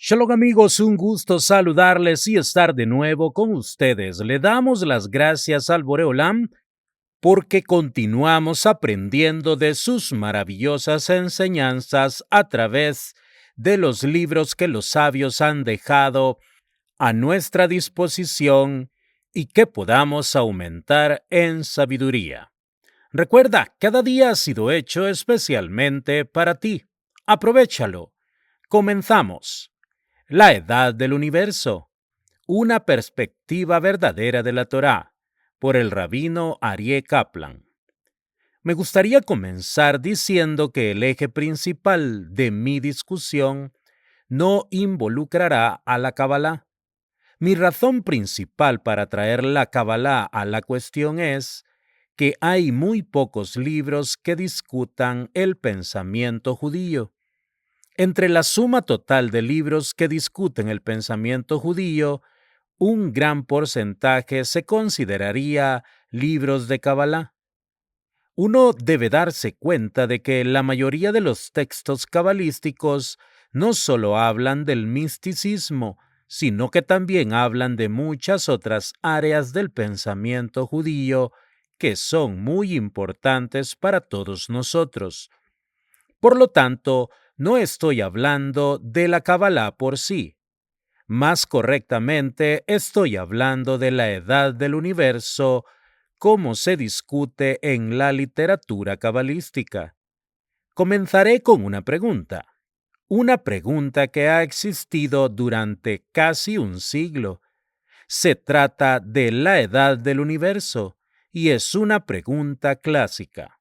Shalom amigos, un gusto saludarles y estar de nuevo con ustedes. Le damos las gracias al Boreolam porque continuamos aprendiendo de sus maravillosas enseñanzas a través de los libros que los sabios han dejado a nuestra disposición y que podamos aumentar en sabiduría. Recuerda, cada día ha sido hecho especialmente para ti. Aprovéchalo. Comenzamos. La edad del universo. Una perspectiva verdadera de la Torá, por el rabino Aryeh Kaplan. Me gustaría comenzar diciendo que el eje principal de mi discusión no involucrará a la Kabbalah. Mi razón principal para traer la Kabbalah a la cuestión es que hay muy pocos libros que discutan el pensamiento judío. Entre la suma total de libros que discuten el pensamiento judío, un gran porcentaje se consideraría libros de Kabbalah. Uno debe darse cuenta de que la mayoría de los textos cabalísticos no solo hablan del misticismo, sino que también hablan de muchas otras áreas del pensamiento judío que son muy importantes para todos nosotros. Por lo tanto, no estoy hablando de la Kabbalah por sí. Más correctamente, estoy hablando de la edad del universo, como se discute en la literatura cabalística. Comenzaré con una pregunta que ha existido durante casi un siglo. Se trata de la edad del universo y es una pregunta clásica.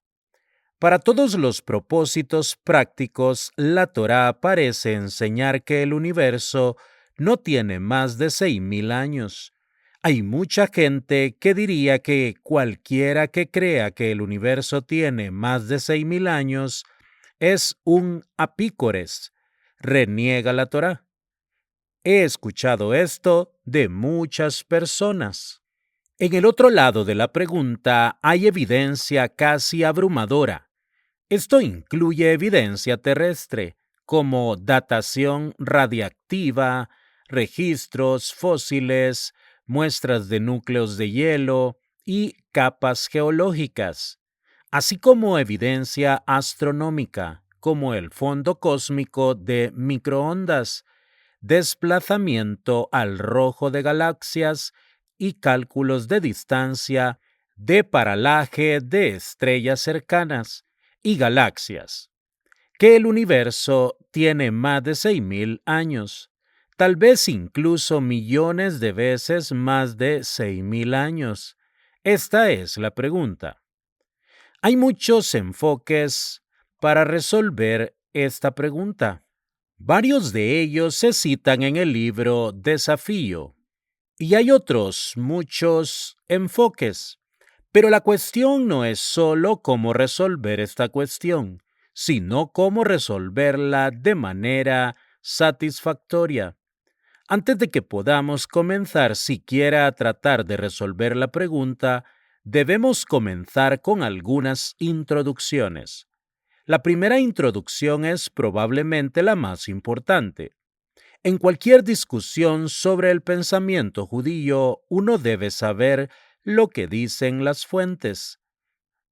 Para todos los propósitos prácticos, la Torá parece enseñar que el universo no tiene más de 6.000 años. Hay mucha gente que diría que cualquiera que crea que el universo tiene más de 6.000 años es un apícores, reniega la Torá. He escuchado esto de muchas personas. En el otro lado de la pregunta hay evidencia casi abrumadora. Esto incluye evidencia terrestre, como datación radiactiva, registros fósiles, muestras de núcleos de hielo y capas geológicas, así como evidencia astronómica, como el fondo cósmico de microondas, desplazamiento al rojo de galaxias y cálculos de distancia de paralaje de estrellas cercanas y galaxias, que el universo tiene más de 6.000 años, tal vez incluso millones de veces más de 6.000 años. Esta es la pregunta. Hay muchos enfoques para resolver esta pregunta. Varios de ellos se citan en el libro Desafío, y hay otros muchos enfoques. Pero la cuestión no es solo cómo resolver esta cuestión, sino cómo resolverla de manera satisfactoria. Antes de que podamos comenzar siquiera a tratar de resolver la pregunta, debemos comenzar con algunas introducciones. La primera introducción es probablemente la más importante. En cualquier discusión sobre el pensamiento judío, uno debe saber lo que dicen las fuentes.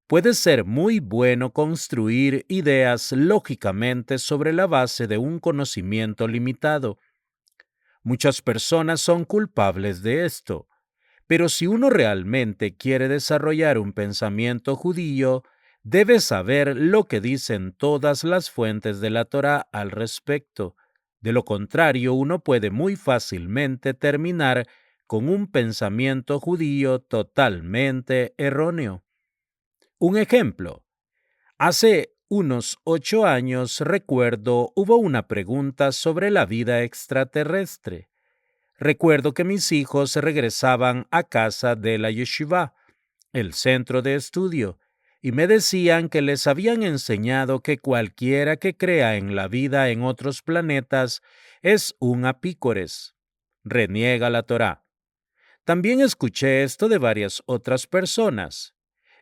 Puede ser muy bueno construir ideas lógicamente sobre la base de un conocimiento limitado. Muchas personas son culpables de esto, pero si uno realmente quiere desarrollar un pensamiento judío, debe saber lo que dicen todas las fuentes de la Torá al respecto. De lo contrario, uno puede muy fácilmente terminar con un pensamiento judío totalmente erróneo. Un ejemplo. Hace unos 8 años, recuerdo, hubo una pregunta sobre la vida extraterrestre. Recuerdo que mis hijos regresaban a casa de la yeshiva, el centro de estudio, y me decían que les habían enseñado que cualquiera que crea en la vida en otros planetas es un apícores. Reniega la Torá. También escuché esto de varias otras personas.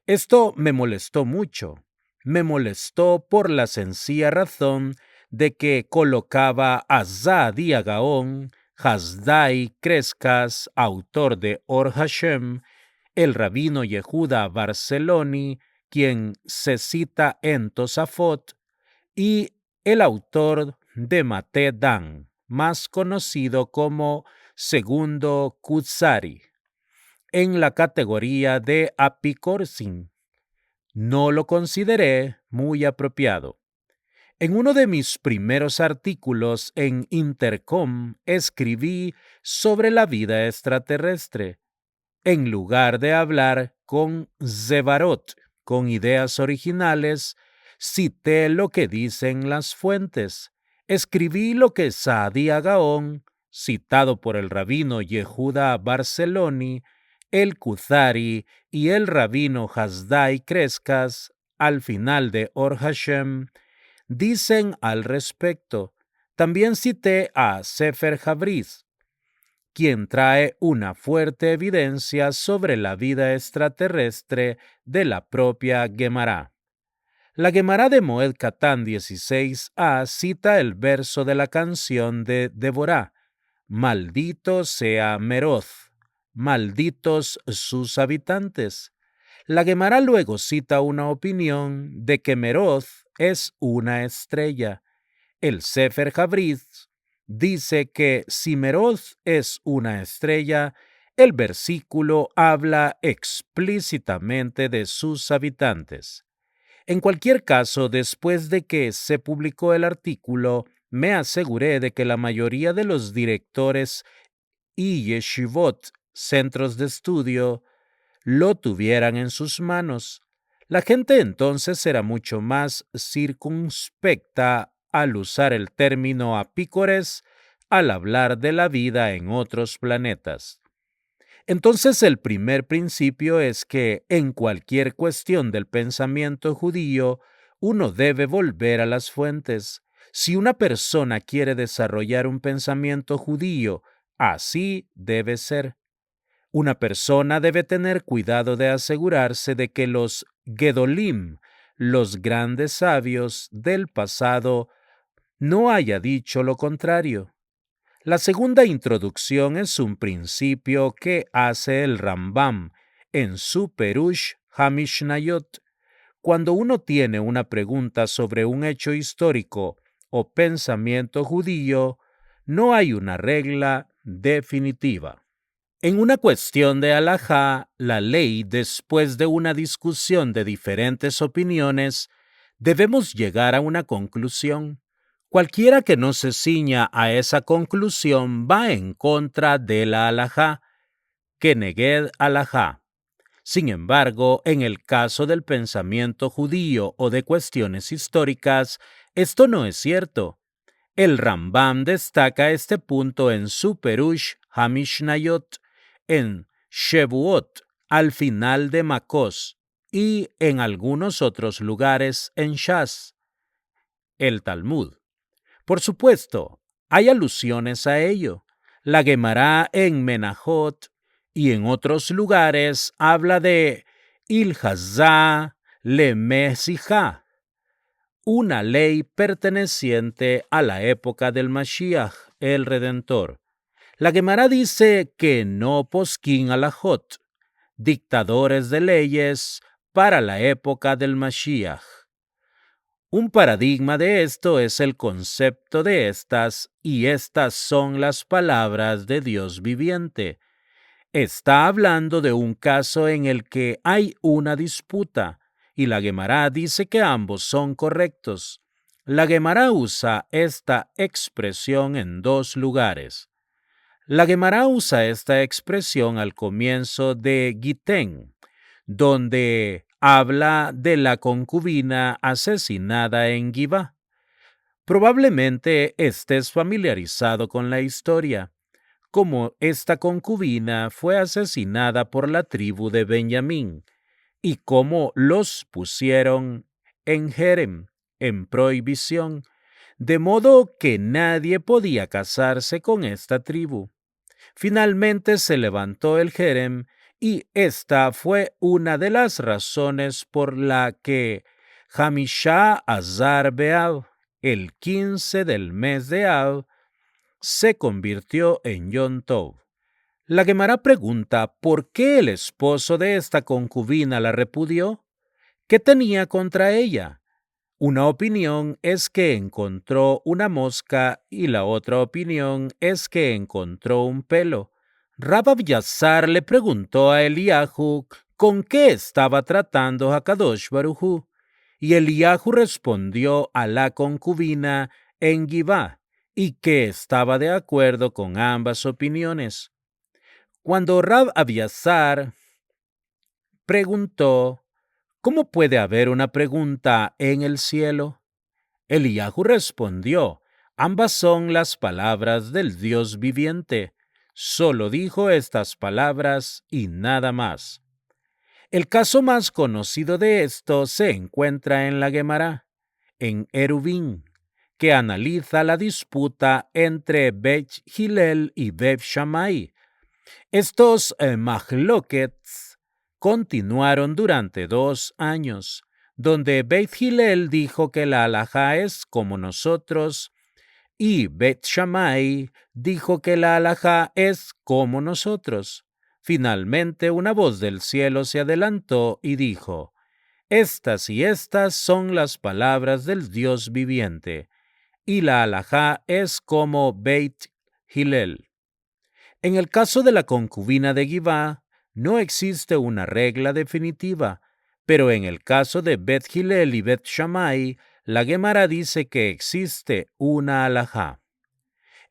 Esto me molestó mucho. Me molestó por la sencilla razón de que colocaba a Saadia Gaón, Hasdai Crescas, autor de Or Hashem, el rabino Yehuda Barceloni, quien se cita en Tosafot, y el autor de Mate Dan, más conocido como Segundo Kuzari, en la categoría de Apicorsin. No lo consideré muy apropiado. En uno de mis primeros artículos en Intercom escribí sobre la vida extraterrestre. En lugar de hablar con Zebarot, con ideas originales, cité lo que dicen las fuentes. Escribí lo que Saadia Gaón, citado por el rabino Yehuda Barceloni, el Kuzari y el rabino Hasdai Crescas, al final de Or Hashem, dicen al respecto. También cité a Sefer Habriz, quien trae una fuerte evidencia sobre la vida extraterrestre de la propia Gemara. La Gemara de Moed Katán 16a cita el verso de la canción de Deborah: Maldito sea Meroz, malditos sus habitantes. La Gemara luego cita una opinión de que Meroz es una estrella. El Sefer Habriz dice que si Meroz es una estrella, el versículo habla explícitamente de sus habitantes. En cualquier caso, después de que se publicó el artículo, me aseguré de que la mayoría de los directores y yeshivot, centros de estudio, lo tuvieran en sus manos. La gente entonces era mucho más circunspecta al usar el término apícores al hablar de la vida en otros planetas. Entonces el primer principio es que en cualquier cuestión del pensamiento judío, uno debe volver a las fuentes. Si una persona quiere desarrollar un pensamiento judío, así debe ser. Una persona debe tener cuidado de asegurarse de que los Gedolim, los grandes sabios del pasado, no haya dicho lo contrario. La segunda introducción es un principio que hace el Rambam en su Perush HaMishnayot. Cuando uno tiene una pregunta sobre un hecho histórico o pensamiento judío, no hay una regla definitiva. En una cuestión de halajá, la ley, después de una discusión de diferentes opiniones, debemos llegar a una conclusión. Cualquiera que no se ciña a esa conclusión va en contra de la halajá, keneged halajá. Sin embargo, en el caso del pensamiento judío o de cuestiones históricas, esto no es cierto. El Rambam destaca este punto en su Perush HaMishnayot, en Shevuot, al final de Makos, y en algunos otros lugares en Shas, el Talmud. Por supuesto, hay alusiones a ello. La Gemara en Menajot y en otros lugares habla de Ilhazá le Mesijá, una ley perteneciente a la época del Mashiach, el Redentor. La Gemara dice que no posquín alajot, dictadores de leyes para la época del Mashiach. Un paradigma de esto es el concepto de estas, y estas son las palabras de Dios viviente. Está hablando de un caso en el que hay una disputa, y la Gemara dice que ambos son correctos. La Gemara usa esta expresión en dos lugares. La Gemara usa esta expresión al comienzo de Gitén, donde habla de la concubina asesinada en Gibá. Probablemente estés familiarizado con la historia, como esta concubina fue asesinada por la tribu de Benjamín y cómo los pusieron en Jerem, en prohibición, de modo que nadie podía casarse con esta tribu. Finalmente se levantó el Jerem y esta fue una de las razones por la que Hamishá Azar Beav, el 15 del mes de Av, se convirtió en Yom Tov. La Gemara pregunta por qué el esposo de esta concubina la repudió. ¿Qué tenía contra ella? Una opinión es que encontró una mosca y la otra opinión es que encontró un pelo. Rab Abiasar le preguntó a Eliyahu con qué estaba tratando Hakadosh Baruj Hu, y Eliyahu respondió a la concubina en Givá y que estaba de acuerdo con ambas opiniones. Cuando Rab Abiasar preguntó, ¿cómo puede haber una pregunta en el cielo? Eliyahu respondió, ambas son las palabras del Dios viviente. Solo dijo estas palabras y nada más. El caso más conocido de esto se encuentra en la Gemara, en Eruvin, que analiza la disputa entre Beit Hillel y Beit Shammai. Estos mahlokets continuaron durante 2 años, donde Beit Hillel dijo que la halajá es como nosotros y Beit Shammai dijo que la halajá es como nosotros. Finalmente una voz del cielo se adelantó y dijo, estas y estas son las palabras del Dios viviente, y la halajá es como Beit Hillel. En el caso de la concubina de Givá, no existe una regla definitiva, pero en el caso de Bet Hillel y Bet Shammai, la Gemara dice que existe una halajá.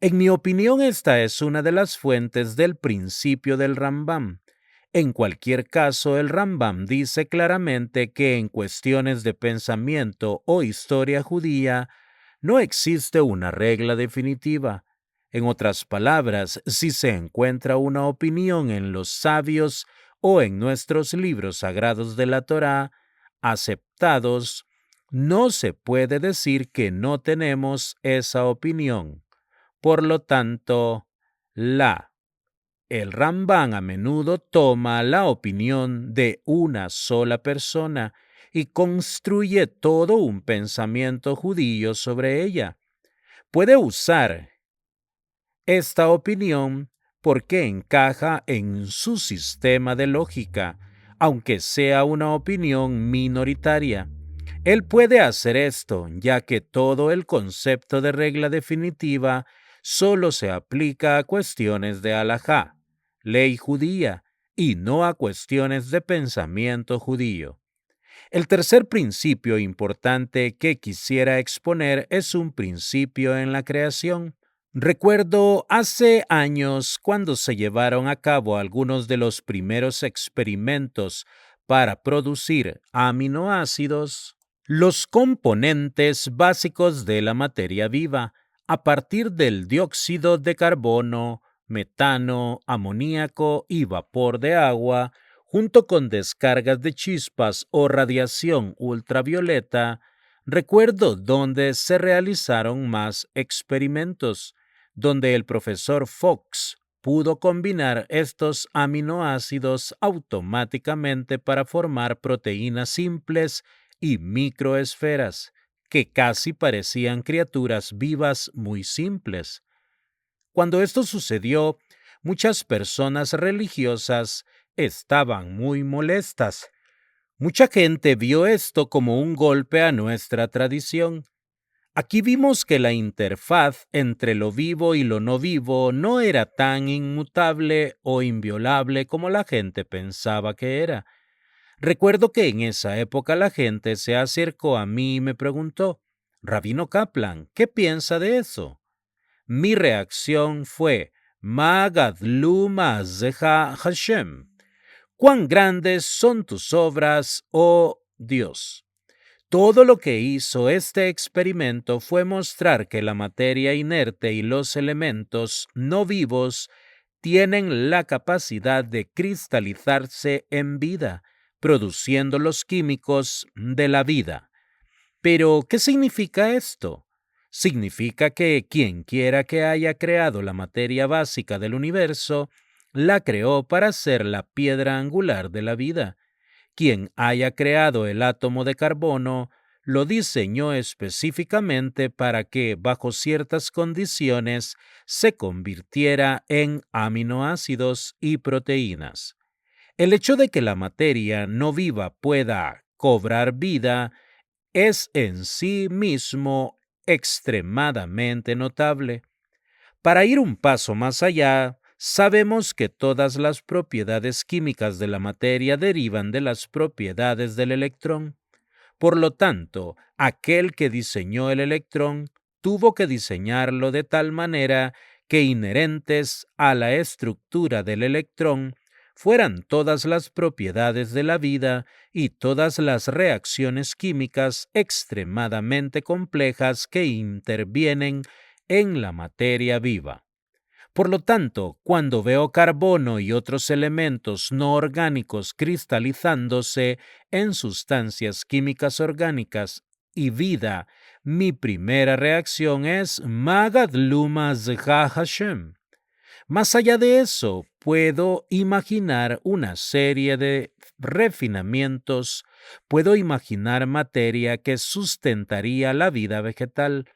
En mi opinión, esta es una de las fuentes del principio del Rambam. En cualquier caso, el Rambam dice claramente que en cuestiones de pensamiento o historia judía no existe una regla definitiva. En otras palabras, si se encuentra una opinión en los sabios o en nuestros libros sagrados de la Torá, aceptados, no se puede decir que no tenemos esa opinión. Por lo tanto, el Rambam a menudo toma la opinión de una sola persona y construye todo un pensamiento judío sobre ella. Puede usar esta opinión porque encaja en su sistema de lógica, aunque sea una opinión minoritaria. Él puede hacer esto, ya que todo el concepto de regla definitiva solo se aplica a cuestiones de halajá, ley judía, y no a cuestiones de pensamiento judío. El tercer principio importante que quisiera exponer es un principio en la creación. Recuerdo hace años cuando se llevaron a cabo algunos de los primeros experimentos para producir aminoácidos, los componentes básicos de la materia viva, a partir del dióxido de carbono, metano, amoníaco y vapor de agua, junto con descargas de chispas o radiación ultravioleta. Recuerdo donde se realizaron más experimentos, donde el profesor Fox pudo combinar estos aminoácidos automáticamente para formar proteínas simples y microesferas, que casi parecían criaturas vivas muy simples. Cuando esto sucedió, muchas personas religiosas estaban muy molestas. Mucha gente vio esto como un golpe a nuestra tradición. Aquí vimos que la interfaz entre lo vivo y lo no vivo no era tan inmutable o inviolable como la gente pensaba que era. Recuerdo que en esa época la gente se acercó a mí y me preguntó, Rabino Kaplan, ¿qué piensa de eso? Mi reacción fue, Ma gadlu ma'aseja Hashem. ¿Cuán grandes son tus obras, oh Dios? Todo lo que hizo este experimento fue mostrar que la materia inerte y los elementos no vivos tienen la capacidad de cristalizarse en vida, produciendo los químicos de la vida. Pero, ¿qué significa esto? Significa que quien quiera que haya creado la materia básica del universo, la creó para ser la piedra angular de la vida. Quien haya creado el átomo de carbono, lo diseñó específicamente para que, bajo ciertas condiciones, se convirtiera en aminoácidos y proteínas. El hecho de que la materia no viva pueda cobrar vida es en sí mismo extremadamente notable. Para ir un paso más allá, sabemos que todas las propiedades químicas de la materia derivan de las propiedades del electrón. Por lo tanto, aquel que diseñó el electrón tuvo que diseñarlo de tal manera que inherentes a la estructura del electrón fueran todas las propiedades de la vida y todas las reacciones químicas extremadamente complejas que intervienen en la materia viva. Por lo tanto, cuando veo carbono y otros elementos no orgánicos cristalizándose en sustancias químicas orgánicas y vida, mi primera reacción es Magadluma Zha Hashem. Más allá de eso, puedo imaginar una serie de refinamientos, puedo imaginar materia que sustentaría la vida vegetal,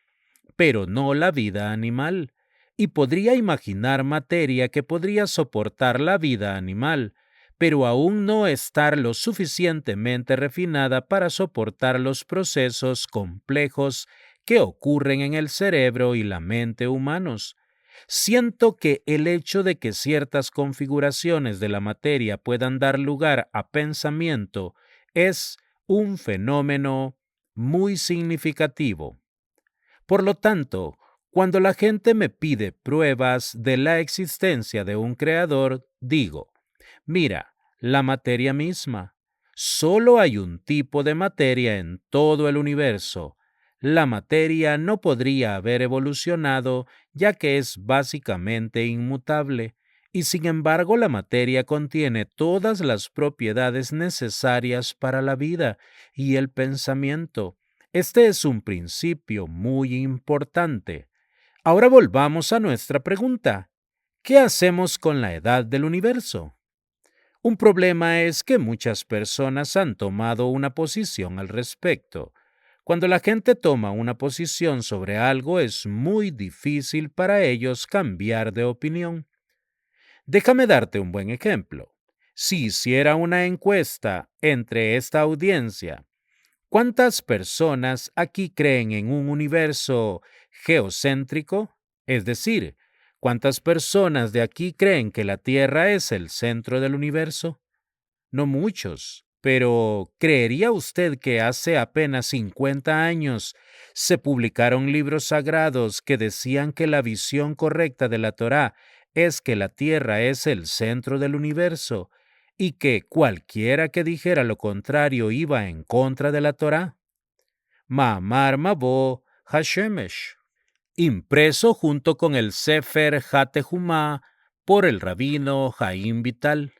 pero no la vida animal, y podría imaginar materia que podría soportar la vida animal, pero aún no estar lo suficientemente refinada para soportar los procesos complejos que ocurren en el cerebro y la mente humanos. Siento que el hecho de que ciertas configuraciones de la materia puedan dar lugar a pensamiento es un fenómeno muy significativo. Por lo tanto, cuando la gente me pide pruebas de la existencia de un creador, digo, mira, la materia misma. Solo hay un tipo de materia en todo el universo. La materia no podría haber evolucionado ya que es básicamente inmutable, y sin embargo la materia contiene todas las propiedades necesarias para la vida y el pensamiento. Este es un principio muy importante. Ahora volvamos a nuestra pregunta. ¿Qué hacemos con la edad del universo? Un problema es que muchas personas han tomado una posición al respecto. Cuando la gente toma una posición sobre algo es muy difícil para ellos cambiar de opinión. Déjame darte un buen ejemplo. Si hiciera una encuesta entre esta audiencia, ¿cuántas personas aquí creen en un universo geocéntrico? Es decir, ¿cuántas personas de aquí creen que la Tierra es el centro del universo? No muchos, pero ¿creería usted que hace apenas 50 años se publicaron libros sagrados que decían que la visión correcta de la Torá es que la Tierra es el centro del universo y que cualquiera que dijera lo contrario iba en contra de la Torá? Ma'amar Mabó Hashemesh, impreso junto con el Sefer Hatehumá por el rabino Jaim Vital.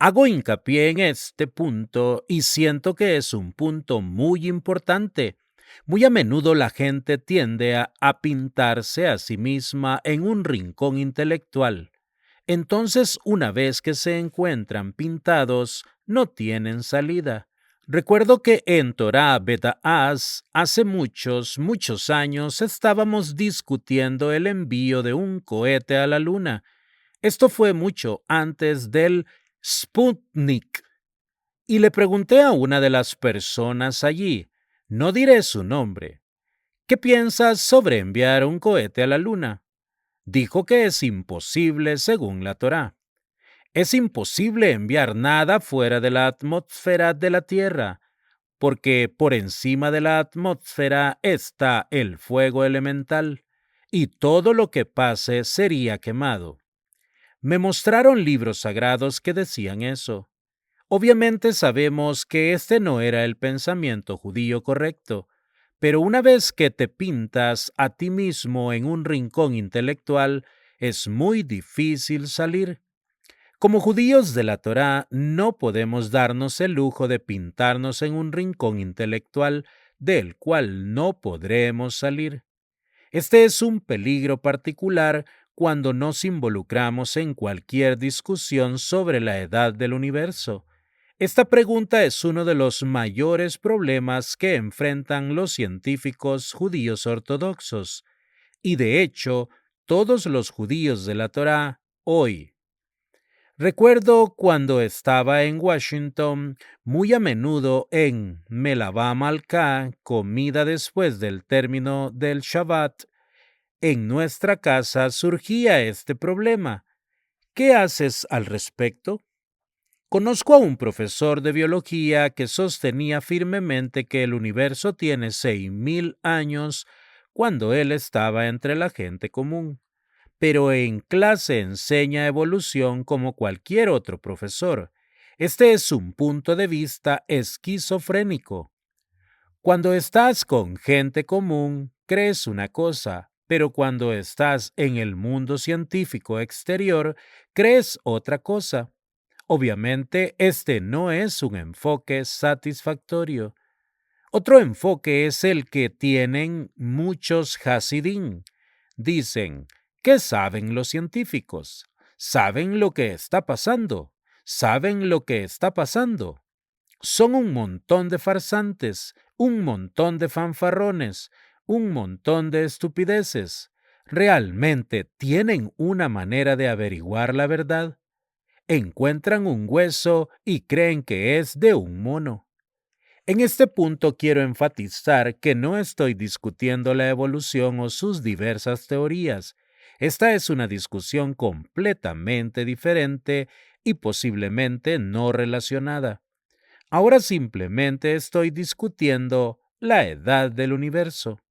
Hago hincapié en este punto y siento que es un punto muy importante. Muy a menudo la gente tiende a pintarse a sí misma en un rincón intelectual. Entonces, una vez que se encuentran pintados, no tienen salida. Recuerdo que en Torah Beta'az, hace muchos años, estábamos discutiendo el envío de un cohete a la Luna. Esto fue mucho antes del Sputnik. Y le pregunté a una de las personas allí, no diré su nombre, ¿qué piensas sobre enviar un cohete a la Luna? Dijo que es imposible según la Torá. Es imposible enviar nada fuera de la atmósfera de la Tierra, porque por encima de la atmósfera está el fuego elemental, y todo lo que pase sería quemado. Me mostraron libros sagrados que decían eso. Obviamente sabemos que este no era el pensamiento judío correcto, pero una vez que te pintas a ti mismo en un rincón intelectual, es muy difícil salir. Como judíos de la Torá, no podemos darnos el lujo de pintarnos en un rincón intelectual del cual no podremos salir. Este es un peligro particular cuando nos involucramos en cualquier discusión sobre la edad del universo. Esta pregunta es uno de los mayores problemas que enfrentan los científicos judíos ortodoxos, y de hecho, todos los judíos de la Torá hoy. Recuerdo cuando estaba en Washington, muy a menudo en Melavá Malká, comida después del término del Shabbat, en nuestra casa surgía este problema. ¿Qué haces al respecto? Conozco a un profesor de biología que sostenía firmemente que el universo tiene 6.000 años cuando él estaba entre la gente común, pero en clase enseña evolución como cualquier otro profesor. Este es un punto de vista esquizofrénico. Cuando estás con gente común, crees una cosa, pero cuando estás en el mundo científico exterior, crees otra cosa. Obviamente, este no es un enfoque satisfactorio. Otro enfoque es el que tienen muchos Hasidim. Dicen, ¿qué saben los científicos? ¿Saben lo que está pasando? ¿Saben lo que está pasando? Son un montón de farsantes, un montón de fanfarrones, un montón de estupideces. ¿Realmente tienen una manera de averiguar la verdad? Encuentran un hueso y creen que es de un mono. En este punto quiero enfatizar que no estoy discutiendo la evolución o sus diversas teorías. Esta es una discusión completamente diferente y posiblemente no relacionada. Ahora simplemente estoy discutiendo la edad del universo.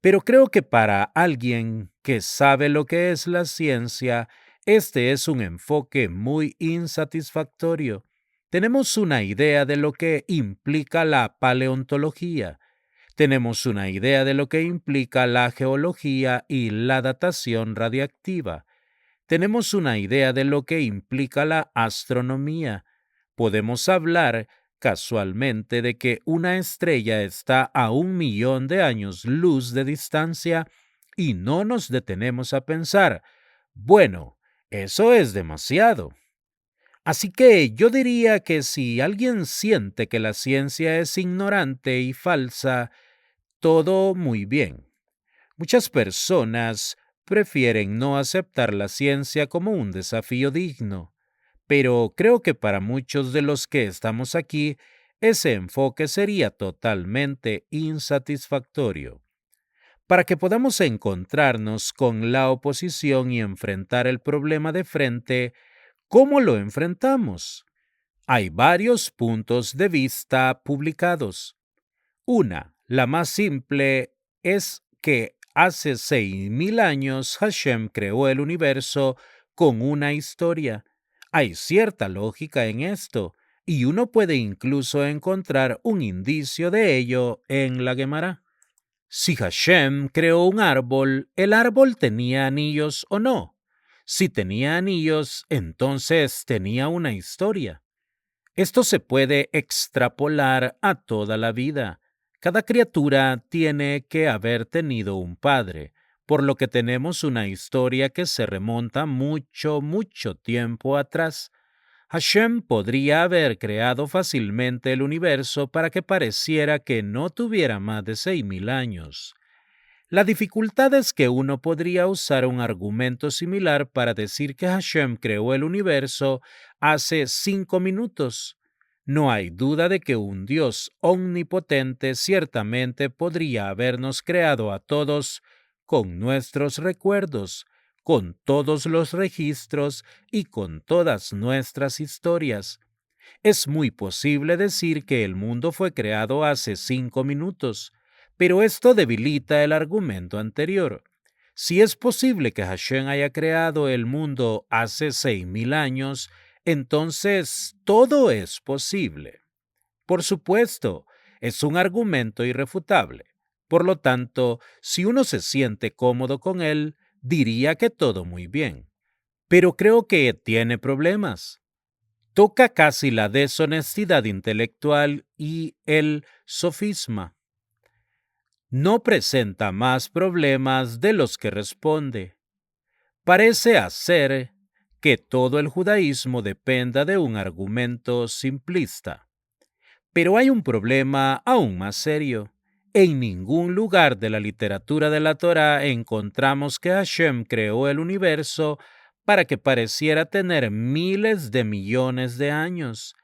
Pero creo que para alguien que sabe lo que es la ciencia, este es un enfoque muy insatisfactorio. Tenemos una idea de lo que implica la paleontología. Tenemos una idea de lo que implica la geología y la datación radiactiva. Tenemos una idea de lo que implica la astronomía. Podemos hablar casualmente de que una estrella está a 1 millón de años luz de distancia y no nos detenemos a pensar, bueno, eso es demasiado. Así que yo diría que si alguien siente que la ciencia es ignorante y falsa, todo muy bien. Muchas personas prefieren no aceptar la ciencia como un desafío digno, pero creo que para muchos de los que estamos aquí, ese enfoque sería totalmente insatisfactorio. Para que podamos encontrarnos con la oposición y enfrentar el problema de frente, ¿cómo lo enfrentamos? Hay varios puntos de vista publicados. La más simple, es que hace 6.000 años Hashem creó el universo con una historia. Hay cierta lógica en esto, y uno puede incluso encontrar un indicio de ello en la Gemara. Si Hashem creó un árbol, ¿el árbol tenía anillos o no? Si tenía anillos, entonces tenía una historia. Esto se puede extrapolar a toda la vida. Cada criatura tiene que haber tenido un padre, por lo que tenemos una historia que se remonta mucho, mucho tiempo atrás. Hashem podría haber creado fácilmente el universo para que pareciera que no tuviera más de 6.000 años. La dificultad es que uno podría usar un argumento similar para decir que Hashem creó el universo hace 5 minutos. No hay duda de que un Dios omnipotente ciertamente podría habernos creado a todos con nuestros recuerdos, con todos los registros y con todas nuestras historias. Es muy posible decir que el mundo fue creado hace 5 minutos, pero esto debilita el argumento anterior. Si es posible que Hashem haya creado el mundo hace 6.000 años, entonces todo es posible. Por supuesto, es un argumento irrefutable. Por lo tanto, si uno se siente cómodo con él, diría que todo muy bien. Pero creo que tiene problemas. Toca casi la deshonestidad intelectual y el sofisma. No presenta más problemas de los que responde. Parece hacer que todo el judaísmo dependa de un argumento simplista. Pero hay un problema aún más serio. En ningún lugar de la literatura de la Torá encontramos que Hashem creó el universo para que pareciera tener miles de millones de años.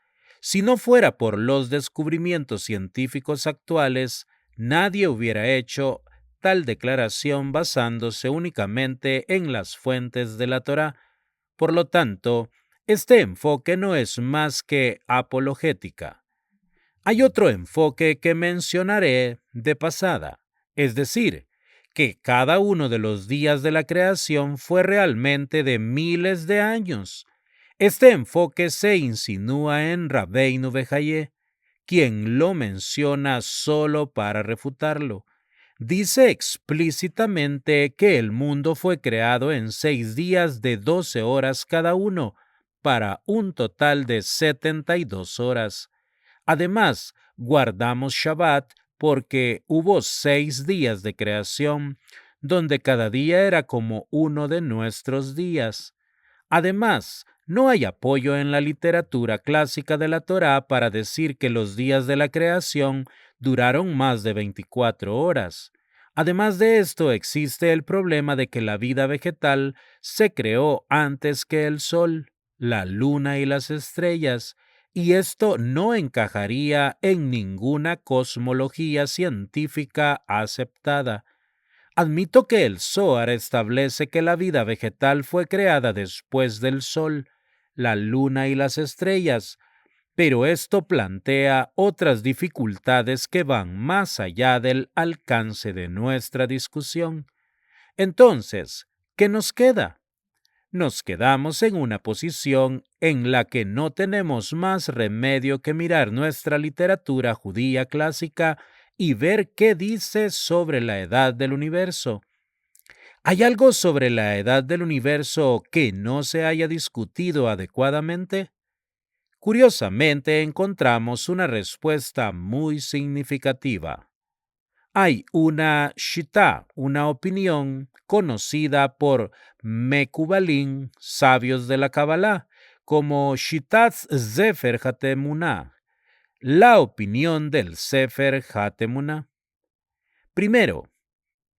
Si no fuera por los descubrimientos científicos actuales, nadie hubiera hecho tal declaración basándose únicamente en las fuentes de la Torá. Por lo tanto, este enfoque no es más que apologética. Hay otro enfoque que mencionaré de pasada, es decir, que cada uno de los días de la creación fue realmente de miles de años. Este enfoque se insinúa en Rabbeinu Behaye, quien lo menciona solo para refutarlo. Dice explícitamente que el mundo fue creado en 6 días de 12 horas cada uno, para un total de 72 horas. Además, guardamos Shabbat porque hubo 6 días de creación, donde cada día era como uno de nuestros días. Además, no hay apoyo en la literatura clásica de la Torá para decir que los días de la creación duraron más de 24 horas. Además de esto, existe el problema de que la vida vegetal se creó antes que el sol, la luna y las estrellas, y esto no encajaría en ninguna cosmología científica aceptada. Admito que el Zohar establece que la vida vegetal fue creada después del sol, la luna y las estrellas, pero esto plantea otras dificultades que van más allá del alcance de nuestra discusión. Entonces, ¿qué nos queda? Nos quedamos en una posición en la que no tenemos más remedio que mirar nuestra literatura judía clásica y ver qué dice sobre la edad del universo. ¿Hay algo sobre la edad del universo que no se haya discutido adecuadamente? Curiosamente, encontramos una respuesta muy significativa. Hay una shita, una opinión conocida por Mekubalín, sabios de la Kabbalah, como Shitat Sefer Hatemuná, la opinión del Sefer Hatemuná. Primero,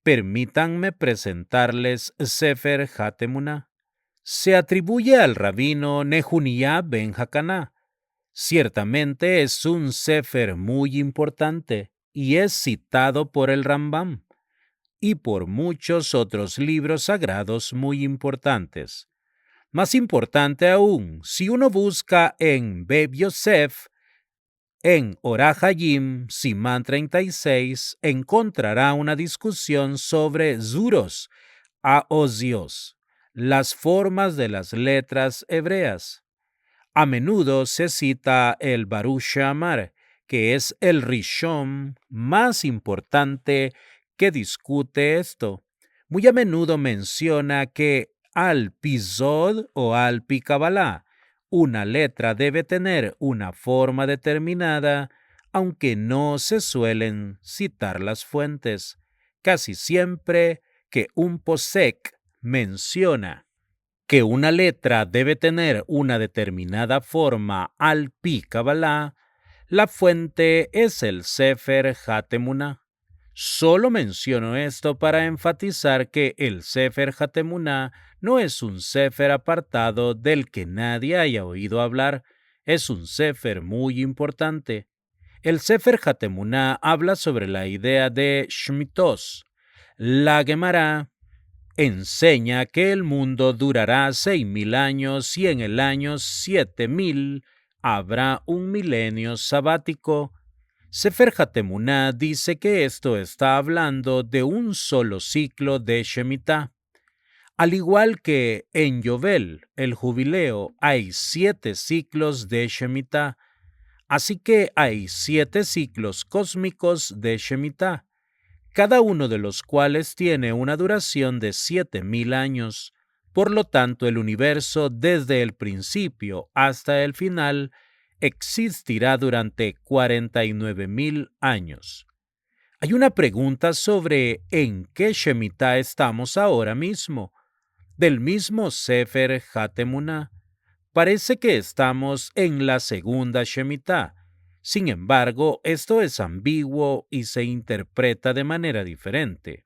permítanme presentarles Sefer Hatemuná. Se atribuye al rabino Nehuniah ben Hakaná. Ciertamente es un Sefer muy importante y es citado por el Rambam y por muchos otros libros sagrados muy importantes. Más importante aún, si uno busca en Beb Yosef, en Orah Hayim, Simán 36, encontrará una discusión sobre Zuros, Aosios, las formas de las letras hebreas. A menudo se cita el Baruch She'amar, que es el Rishon más importante que discute esto. Muy a menudo menciona que al Pizod o al Pi Kabbalah, una letra debe tener una forma determinada, aunque no se suelen citar las fuentes. Casi siempre que un posek menciona que una letra debe tener una determinada forma al pi Kabbalah, la fuente es el Sefer Hatemuná. Solo menciono esto para enfatizar que el Sefer Hatemuná no es un Sefer apartado del que nadie haya oído hablar, es un Sefer muy importante. El Sefer Hatemuná habla sobre la idea de Shmitos. La Gemara enseña que el mundo durará 6.000 años y en el año 7.000 habrá un milenio sabático. Sefer Hatemuná dice que esto está hablando de un solo ciclo de Shemitah. Al igual que en Yovel, el jubileo, hay 7 ciclos de Shemitah, así que hay 7 ciclos cósmicos de Shemitah, cada uno de los cuales tiene una duración de 7.000 años. Por lo tanto, el universo desde el principio hasta el final existirá durante 49.000 años. Hay una pregunta sobre en qué Shemitah estamos ahora mismo. del mismo Sefer Hatemuná. Parece que estamos en la segunda Shemitah. Sin embargo, esto es ambiguo y se interpreta de manera diferente.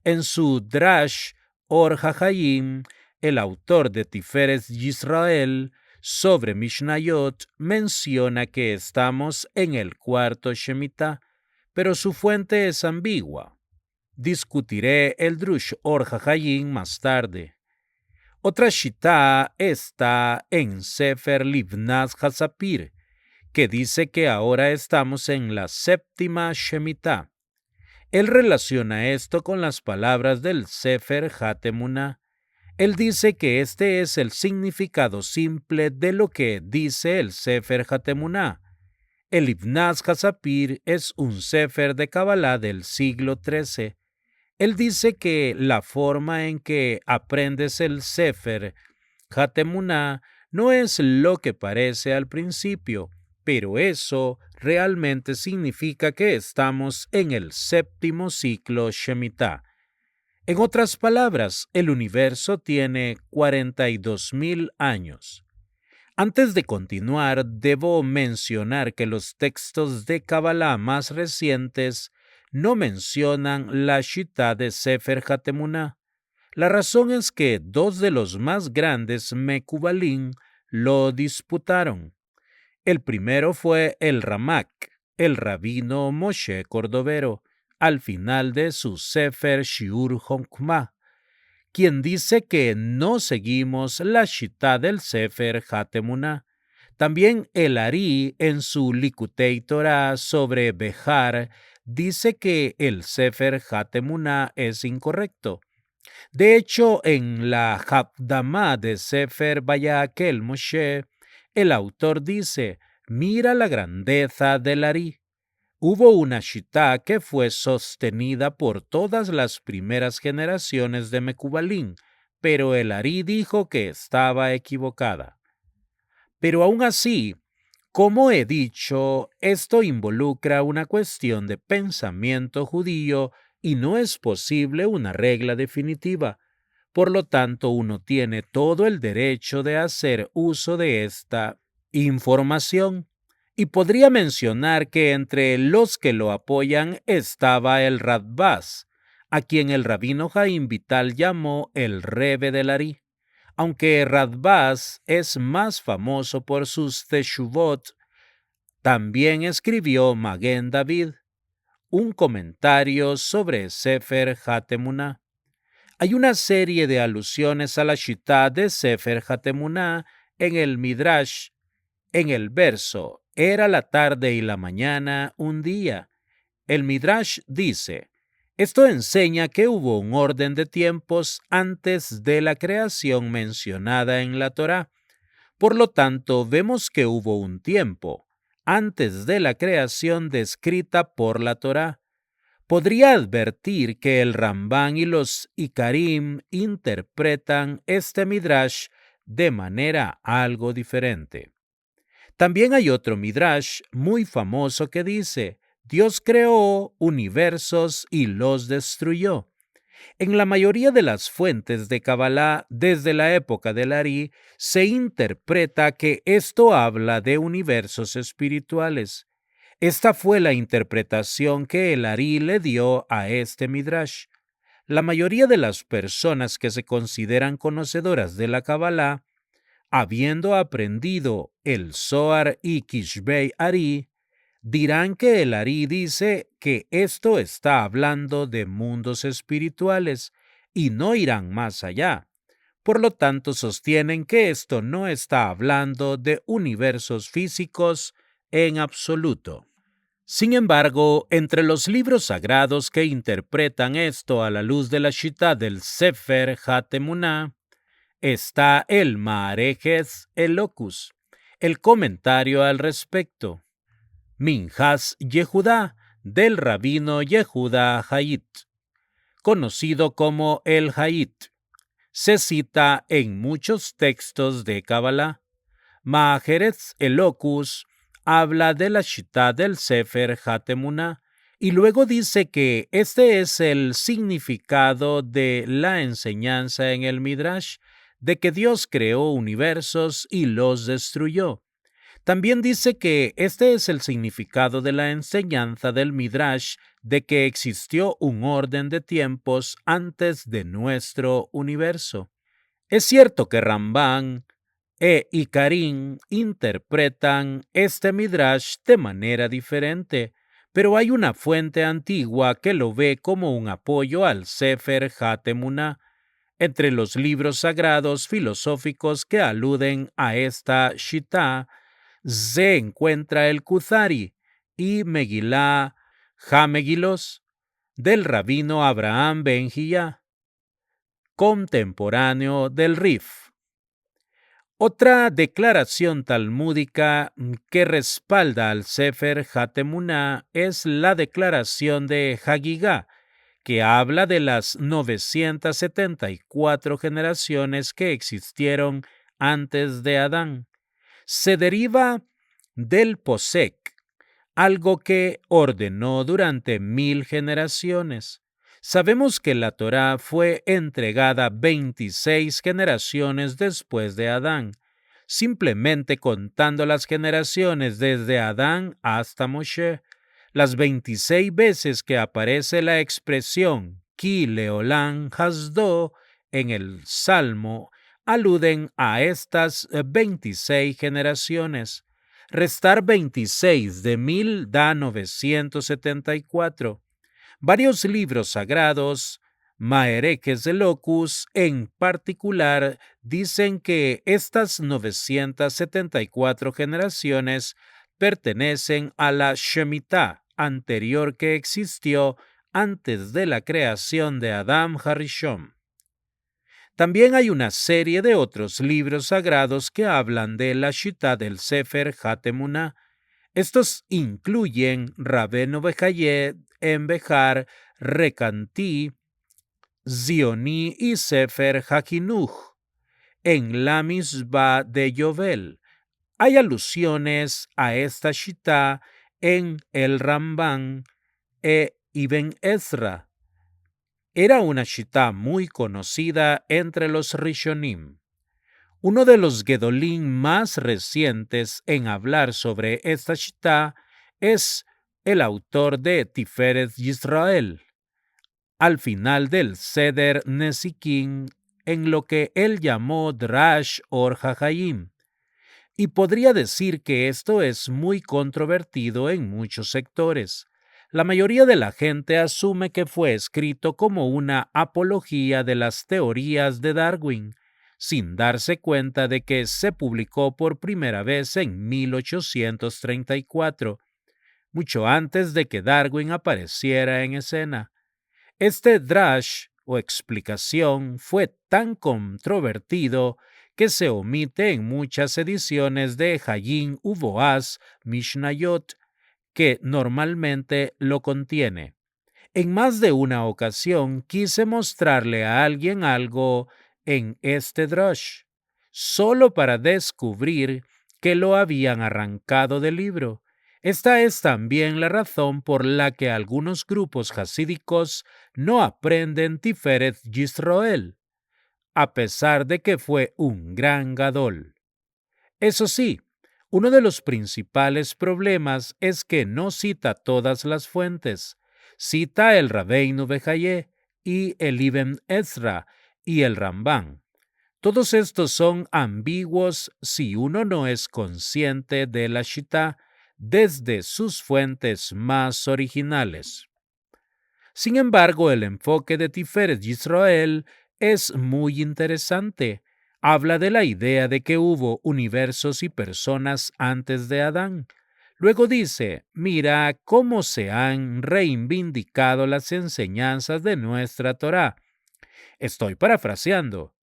En su Drash Or HaHayim, el autor de Tiferes Yisrael sobre Mishnayot menciona que estamos en el cuarto Shemitah, pero su fuente es ambigua. Discutiré el Drush Or HaHayim más tarde. Otra shita está en Sefer Livnas Hasapir, que dice que ahora estamos en la séptima Shemitah. Él relaciona esto con las palabras del Sefer Hatemuná. Él dice que este es el significado simple de lo que dice el Sefer Hatemuná. El Livnas Hasapir es un Sefer de Kabbalah del siglo XIII. Él dice que la forma en que aprendes el Sefer Hatemuná no es lo que parece al principio, pero eso realmente significa que estamos en el séptimo ciclo Shemitah. En otras palabras, el universo tiene 42,000 años. Antes de continuar, debo mencionar que los textos de Kabbalah más recientes no mencionan la shita de Sefer Hatemuná. La razón es que dos de los más grandes Mekubalim lo disputaron. El primero fue el Ramak, el rabino Moshe Cordovero, al final de su Sefer Shiur Hokmah, quien dice que no seguimos la shita del Sefer Hatemuná. También el Ari, en su Likutei Torah sobre Behar, dice que el Sefer Hatemuná es incorrecto. De hecho, en la Hakdamá de Sefer Vayakel Moshe, el autor dice: mira la grandeza del Ari. Hubo una shita que fue sostenida por todas las primeras generaciones de Mekubalim, pero el Ari dijo que estaba equivocada. Pero aún así, como he dicho, esto involucra una cuestión de pensamiento judío y no es posible una regla definitiva. Por lo tanto, uno tiene todo el derecho de hacer uso de esta información. Y podría mencionar que entre los que lo apoyan estaba el Radbaz, a quien el rabino Jaim Vital llamó el Rebe del Ari. Aunque Radbaz es más famoso por sus Teshuvot, también escribió Maguen David, un comentario sobre Sefer Hatemuná. Hay una serie de alusiones a la shita de Sefer Hatemuná en el Midrash. En el verso, era la tarde y la mañana un día. El Midrash dice: esto enseña que hubo un orden de tiempos antes de la creación mencionada en la Torá. Por lo tanto, vemos que hubo un tiempo antes de la creación descrita por la Torá. Podría advertir que el Rambán y los Ikarim interpretan este Midrash de manera algo diferente. También hay otro Midrash muy famoso que dice: Dios creó universos y los destruyó. En la mayoría de las fuentes de Kabbalah desde la época del Ari se interpreta que esto habla de universos espirituales. Esta fue la interpretación que el Ari le dio a este Midrash. La mayoría de las personas que se consideran conocedoras de la Kabbalah, habiendo aprendido el Zohar y Kishbei Ari, dirán que el Ari dice que esto está hablando de mundos espirituales y no irán más allá. Por lo tanto, sostienen que esto no está hablando de universos físicos en absoluto. Sin embargo, entre los libros sagrados que interpretan esto a la luz de la shita del Sefer Hatemuná, está el Maarejes Elocus, el comentario al respecto. Minhas Yehudá, del rabino Yehuda Haidt, conocido como el Haidt, se cita en muchos textos de Kabbalah. Maarejes Elocus habla de la shita del Sefer Hatemuná Y luego dice que este es el significado de la enseñanza en el Midrash, de que Dios creó universos y los destruyó. También dice que este es el significado de la enseñanza del Midrash de que existió un orden de tiempos antes de nuestro universo. Es cierto que Ramban y Karim interpretan este Midrash de manera diferente, pero hay una fuente antigua que lo ve como un apoyo al Sefer HaTemuná. Entre los libros sagrados filosóficos que aluden a esta Shita se encuentra el Kuzari y Megilá HaMegilos del rabino Abraham Ben Hillá, contemporáneo del Rif. Otra declaración talmúdica que respalda al Sefer HaTemuná es la declaración de Hagigá, que habla de las 974 generaciones que existieron antes de Adán. Se deriva del Posek, algo que ordenó durante 1000 generaciones. Sabemos que la Torá fue entregada 26 generaciones después de Adán, simplemente contando las generaciones desde Adán hasta Moshe. Las 26 veces que aparece la expresión Ki Leolam Hasdo en el Salmo aluden a estas 26 generaciones. Restar 26 de 1000 da 974. Varios libros sagrados, Maereques de Locus en particular, dicen que estas 974 generaciones pertenecen a la Shemitah anterior que existió antes de la creación de Adam Harishon. También hay una serie de otros libros sagrados que hablan de la Shita del Sefer HaTemuná. Estos incluyen Rabbeinu Bechayet en Bejar, Recanti, Zioní y Sefer HaKinuj en la Misbah de Yovel. Hay alusiones a esta Shita en el Ramban e Ibn Ezra. Era una Shita muy conocida entre los Rishonim. Uno de los Gedolim más recientes en hablar sobre esta Shita es el autor de Tiferet Yisrael, al final del Seder Nesikim, en lo que él llamó Drash Or HaHayim. Y podría decir que esto es muy controvertido en muchos sectores. La mayoría de la gente asume que fue escrito como una apología de las teorías de Darwin, sin darse cuenta de que se publicó por primera vez en 1834, mucho antes de que Darwin apareciera en escena. Este drash o explicación fue tan controvertido que se omite en muchas ediciones de Hayim Uboaz Mishnayot, que normalmente lo contiene. En más de una ocasión quise mostrarle a alguien algo en este drash, solo para descubrir que lo habían arrancado del libro. Esta es también la razón por la que algunos grupos hasídicos no aprenden Tiferet Yisroel, a pesar de que fue un gran gadol. Eso sí, uno de los principales problemas es que no cita todas las fuentes. Cita el Rabbeinu Bechayé y el Ibn Ezra y el Ramban. Todos estos son ambiguos si uno no es consciente de la Shita desde sus fuentes más originales. Sin embargo, el enfoque de Tiferet Yisrael es muy interesante. Habla de la idea de que hubo universos y personas antes de Adán. Luego dice, mira cómo se han reivindicado las enseñanzas de nuestra Torá. Estoy parafraseando.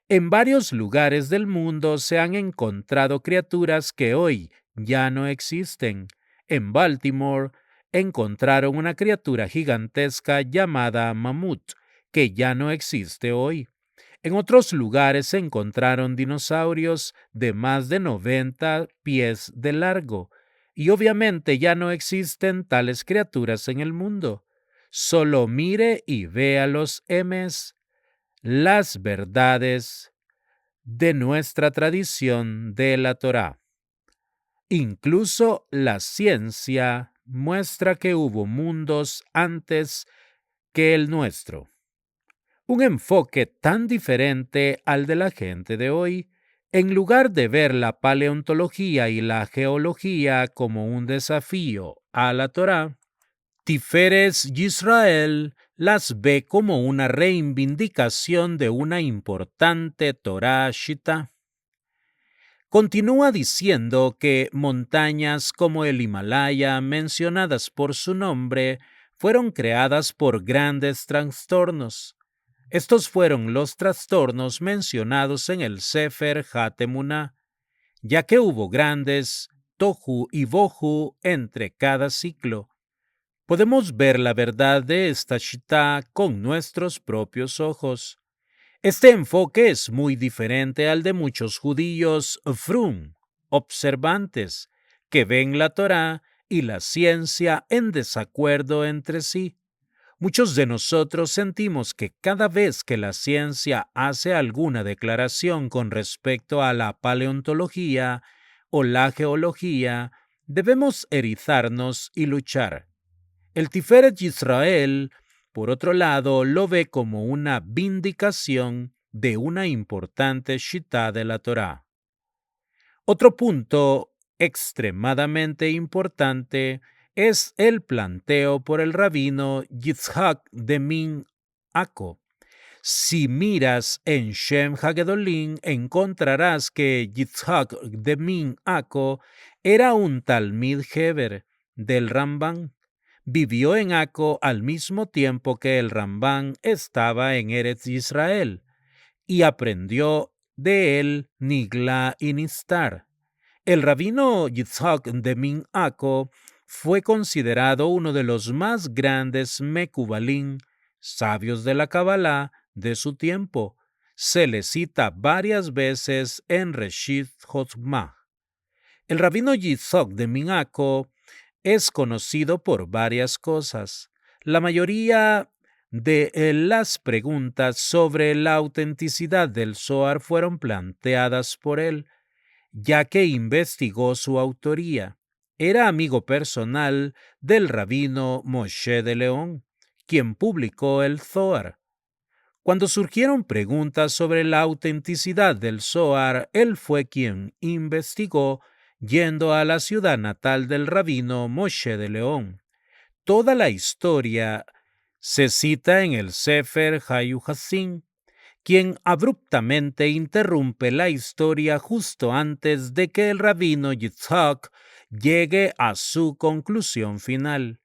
En varios lugares del mundo se han encontrado criaturas que hoy ya no existen. En Baltimore encontraron una criatura gigantesca llamada mamut, que ya no existe hoy. En otros lugares se encontraron dinosaurios de más de 90 pies de largo, y obviamente ya no existen tales criaturas en el mundo. Solo mire y vea los M's, las verdades de nuestra tradición de la Torá. Incluso la ciencia muestra que hubo mundos antes que el nuestro. Un enfoque tan diferente al de la gente de hoy, en lugar de ver la paleontología y la geología como un desafío a la Torá, Tiferes Yisrael las ve como una reivindicación de una importante Torá Shita. Continúa diciendo que montañas como el Himalaya, mencionadas por su nombre, fueron creadas por grandes trastornos. Estos fueron los trastornos mencionados en el Sefer Hatemuná, ya que hubo grandes tohu y bohu entre cada ciclo. Podemos ver la verdad de esta shita con nuestros propios ojos. Este enfoque es muy diferente al de muchos judíos frum, observantes, que ven la Torá y la ciencia en desacuerdo entre sí. Muchos de nosotros sentimos que cada vez que la ciencia hace alguna declaración con respecto a la paleontología o la geología, debemos erizarnos y luchar. El Tiferet Yisrael, por otro lado, lo ve como una vindicación de una importante shita de la Torá. Otro punto extremadamente importante es el planteo por el rabino Yitzhak de Min Ako. Si miras en Shem Hagedolim, encontrarás que Yitzhak de Min Ako era un Talmid Heber del Rambán. Vivió en Ako al mismo tiempo que el Rambán estaba en Eretz Israel y aprendió de él Nigla y Nistar. El rabino Yitzhak de Min Ako fue considerado uno de los más grandes Mekubalim, sabios de la Kabbalah, de su tiempo. Se le cita varias veces en Reshit Hotmah. El rabino Yitzhak de Min Ako es conocido por varias cosas. La mayoría de las preguntas sobre la autenticidad del Zohar fueron planteadas por él, ya que investigó su autoría. Era amigo personal del rabino Moshe de León, quien publicó el Zohar. Cuando surgieron preguntas sobre la autenticidad del Zohar, él fue quien investigó yendo a la ciudad natal del rabino Moshe de León. Toda la historia se cita en el Sefer Hayu Hassim, quien abruptamente interrumpe la historia justo antes de que el rabino Yitzhak llegue a su conclusión final.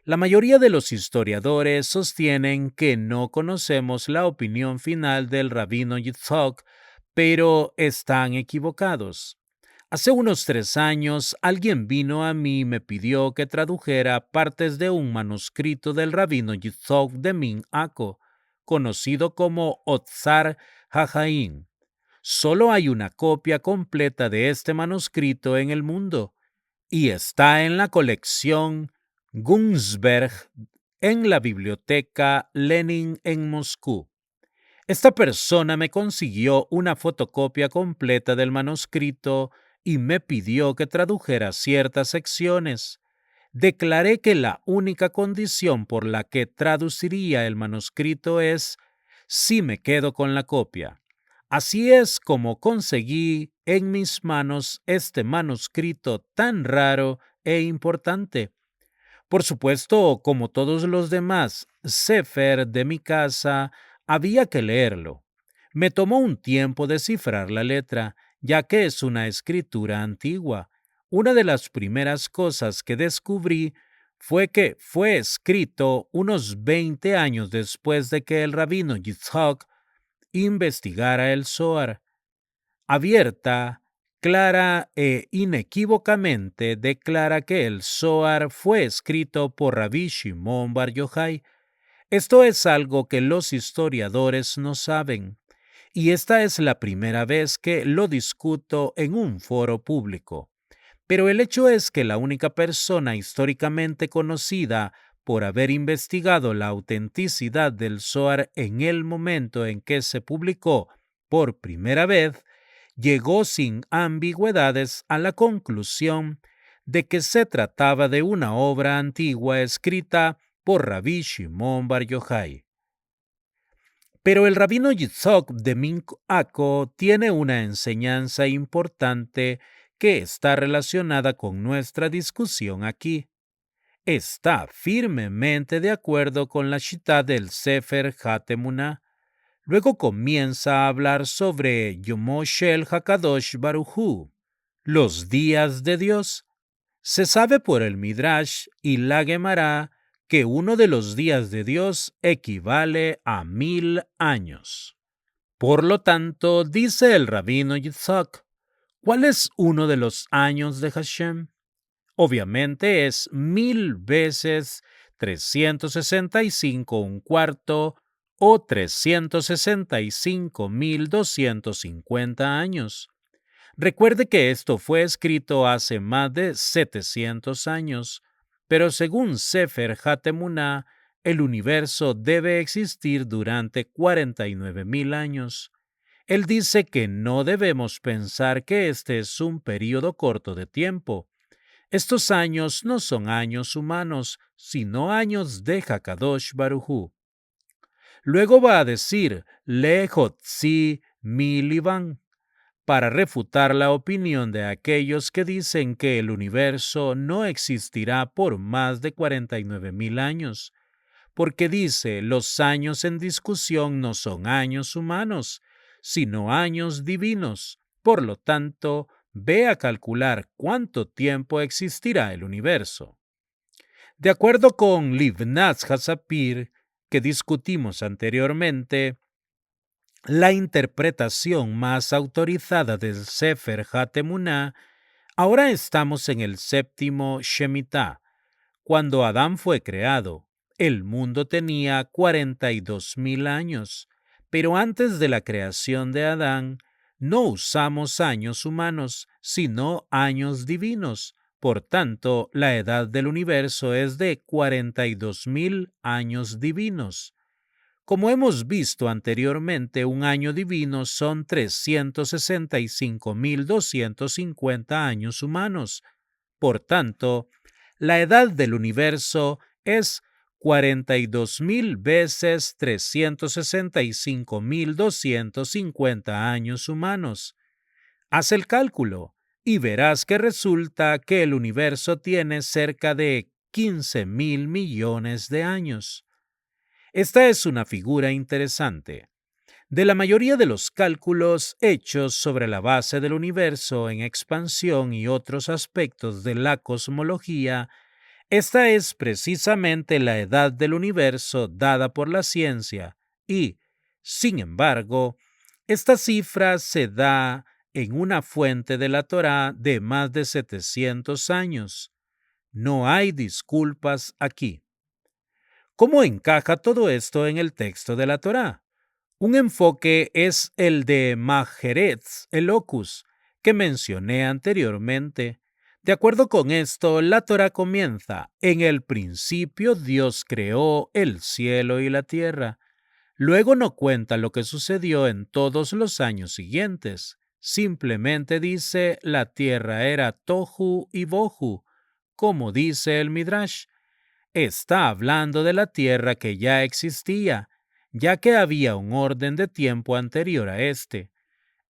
La mayoría de los historiadores sostienen que no conocemos la opinión final del rabino Yitzhak, pero están equivocados. Hace unos 3 años alguien vino a mí y me pidió que tradujera partes de un manuscrito del rabino Yitzhak de Min Ako, conocido como Otzar HaHaim. Solo hay una copia completa de este manuscrito en el mundo y está en la colección Gunsberg en la biblioteca Lenin en Moscú. Esta persona me consiguió una fotocopia completa del manuscrito y me pidió que tradujera ciertas secciones. Declaré que la única condición por la que traduciría el manuscrito es si me quedo con la copia. Así es como conseguí en mis manos este manuscrito tan raro e importante. Por supuesto, como todos los demás Sefer de mi casa, había que leerlo. Me tomó un tiempo descifrar la letra, ya que es una escritura antigua. Una de las primeras cosas que descubrí fue que fue escrito unos 20 años después de que el rabino Yitzhak investigara el Zohar. Abierta, clara e inequívocamente declara que el Zohar fue escrito por Rabbi Shimon Bar Yochai. Esto es algo que los historiadores no saben, y esta es la primera vez que lo discuto en un foro público. Pero el hecho es que la única persona históricamente conocida por haber investigado la autenticidad del Zohar en el momento en que se publicó por primera vez, llegó sin ambigüedades a la conclusión de que se trataba de una obra antigua escrita por Rabbi Shimon Bar Yochai. Pero el rabino Yitzhak de Minc-Ako tiene una enseñanza importante que está relacionada con nuestra discusión aquí. Está firmemente de acuerdo con la shita del Sefer HaTemuná. Luego comienza a hablar sobre Yomo Shel Hakadosh Baruj Hu, los días de Dios. Se sabe por el Midrash y la Gemara que uno de los días de Dios equivale a 1000 años. Por lo tanto, dice el rabino Yitzhak, ¿cuál es uno de los años de Hashem? Obviamente es 1000 veces 365 un cuarto o 365.250 años. Recuerde que esto fue escrito hace más de 700 años, pero según Sefer HaTemuná, el universo debe existir durante 49.000 años. Él dice que no debemos pensar que este es un período corto de tiempo. Estos años no son años humanos, sino años de Hakadosh Baruj Hu. Luego va a decir, Lehotzi mi liban, para refutar la opinión de aquellos que dicen que el universo no existirá por más de 49.000 años, porque dice, los años en discusión no son años humanos, sino años divinos. Por lo tanto, ve a calcular cuánto tiempo existirá el universo. De acuerdo con Livnat Hassapir, que discutimos anteriormente, la interpretación más autorizada del Sefer HaTemuná, ahora estamos en el séptimo Shemitah. Cuando Adán fue creado, el mundo tenía 42.000 años, pero antes de la creación de Adán, no usamos años humanos, sino años divinos. Por tanto, la edad del universo es de 42.000 años divinos. Como hemos visto anteriormente, un año divino son 365.250 años humanos. Por tanto, la edad del universo es 42.000 veces 365.250 años humanos. Haz el cálculo y verás que resulta que el universo tiene cerca de 15.000 millones de años. Esta es una figura interesante. De la mayoría de los cálculos hechos sobre la base del universo en expansión y otros aspectos de la cosmología, esta es precisamente la edad del universo dada por la ciencia y, sin embargo, esta cifra se da en una fuente de la Torá de más de 700 años. No hay disculpas aquí. ¿Cómo encaja todo esto en el texto de la Torá? Un enfoque es el de Majeretz Elocus, que mencioné anteriormente. De acuerdo con esto, la Torá comienza, en el principio Dios creó el cielo y la tierra. Luego no cuenta lo que sucedió en todos los años siguientes. Simplemente dice la tierra era tohu y bohu, como dice el Midrash. Está hablando de la tierra que ya existía, ya que había un orden de tiempo anterior a este.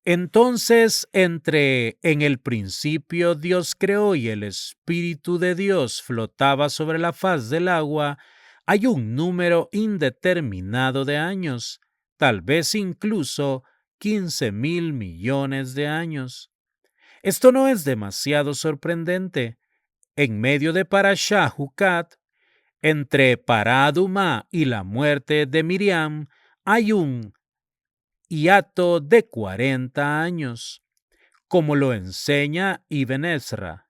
Entonces, entre en el principio Dios creó y el Espíritu de Dios flotaba sobre la faz del agua, hay un número indeterminado de años, tal vez incluso 15.000 millones de años. Esto no es demasiado sorprendente. En medio de Parashá Hukat, entre Pará Adumá y la muerte de Miriam, hay un hiato de 40 años, como lo enseña Ibn Ezra.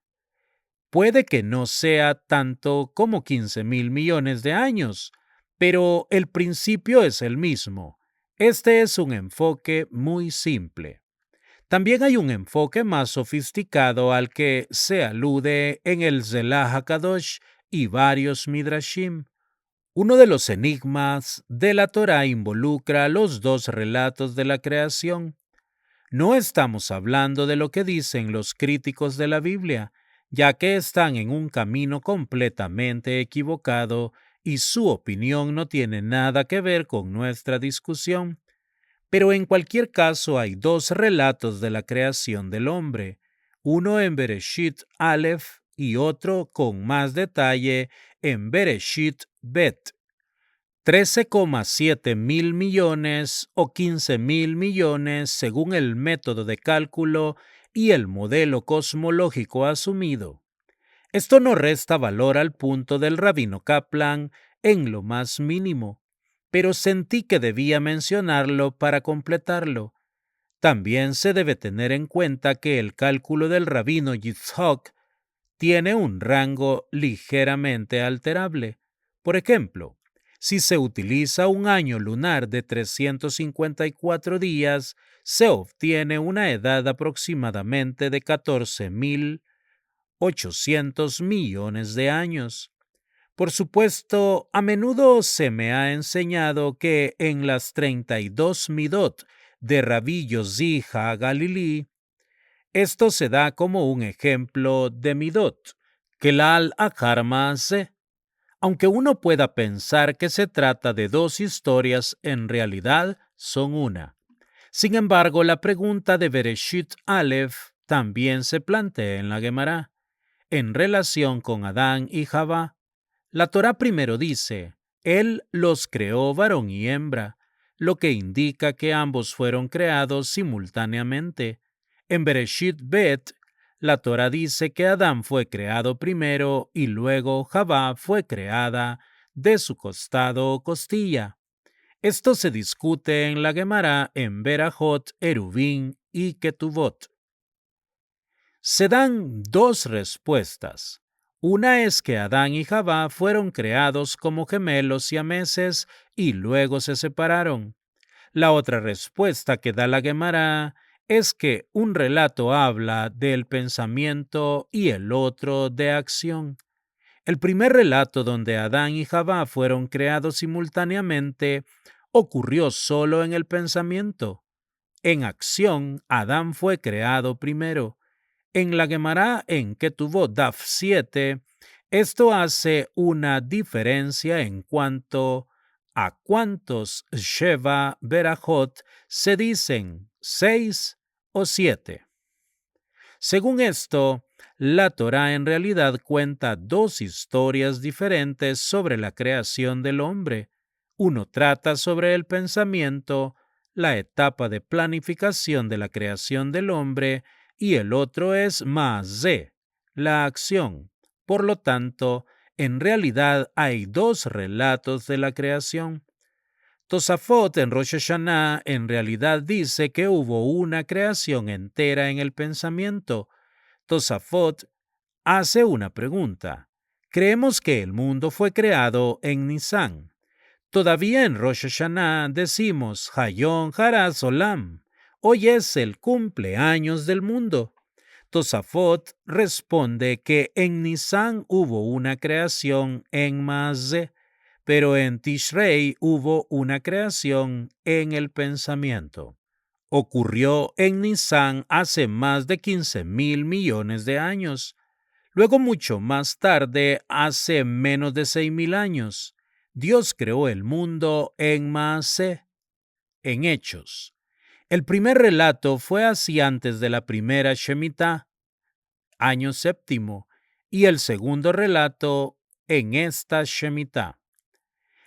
Puede que no sea tanto como 15.000 millones de años, pero el principio es el mismo. Este es un enfoque muy simple. También hay un enfoque más sofisticado al que se alude en el Zelah HaKadosh y varios Midrashim. Uno de los enigmas de la Torá involucra los dos relatos de la creación. No estamos hablando de lo que dicen los críticos de la Biblia, ya que están en un camino completamente equivocado y su opinión no tiene nada que ver con nuestra discusión. Pero en cualquier caso hay dos relatos de la creación del hombre, uno en Bereshit Aleph y otro con más detalle en Bereshit Bet. 13,7 mil millones o 15 mil millones según el método de cálculo y el modelo cosmológico asumido. Esto no resta valor al punto del rabino Kaplan en lo más mínimo, pero sentí que debía mencionarlo para completarlo. También se debe tener en cuenta que el cálculo del rabino Yitzhak tiene un rango ligeramente alterable. Por ejemplo, si se utiliza un año lunar de 354 días, se obtiene una edad aproximadamente de 14.800 millones de años. Por supuesto, a menudo se me ha enseñado que en las 32 midot de Rabbi Yossi HaGalili, esto se da como un ejemplo de midot, Kelal Achar Maaseh. Aunque uno pueda pensar que se trata de dos historias, en realidad son una. Sin embargo, la pregunta de Bereshit Aleph también se plantea en la Gemara, en relación con Adán y Javá. La Torá primero dice, Él los creó varón y hembra, lo que indica que ambos fueron creados simultáneamente. En Bereshit Bet, la Torá dice que Adán fue creado primero y luego Javá fue creada de su costado o costilla. Esto se discute en la Gemara en Berajot, Eruvin y Ketuvot. Se dan dos respuestas. Una es que Adán y Javá fueron creados como gemelos siameses y luego se separaron. La otra respuesta que da la Gemara es que un relato habla del pensamiento y el otro de acción. El primer relato donde Adán y Javá fueron creados simultáneamente ocurrió solo en el pensamiento. En acción, Adán fue creado primero. En la Gemara en Ketuvot Daf 7, esto hace una diferencia en cuanto a cuántos Sheva Berajot se dicen, 6 o 7. Según esto, la Torá en realidad cuenta dos historias diferentes sobre la creación del hombre. Uno trata sobre el pensamiento, la etapa de planificación de la creación del hombre, y el otro es Maaseh, la acción. Por lo tanto, en realidad hay dos relatos de la creación. Tosafot en Rosh Hashanah en realidad dice que hubo una creación entera en el pensamiento. Tosafot hace una pregunta. Creemos que el mundo fue creado en Nisan. Todavía en Rosh Hashanah decimos Hayom Haraz Olam. Hoy es el cumpleaños del mundo. Tosafot responde que en Nisan hubo una creación en Maaseh, pero en Tishrei hubo una creación en el pensamiento. Ocurrió en Nisan hace más de 15 mil millones de años. Luego, mucho más tarde, hace menos de 6.000 años, Dios creó el mundo en Maaseh, en Hechos. El primer relato fue así antes de la primera Shemitah, año séptimo, y el segundo relato en esta Shemitah.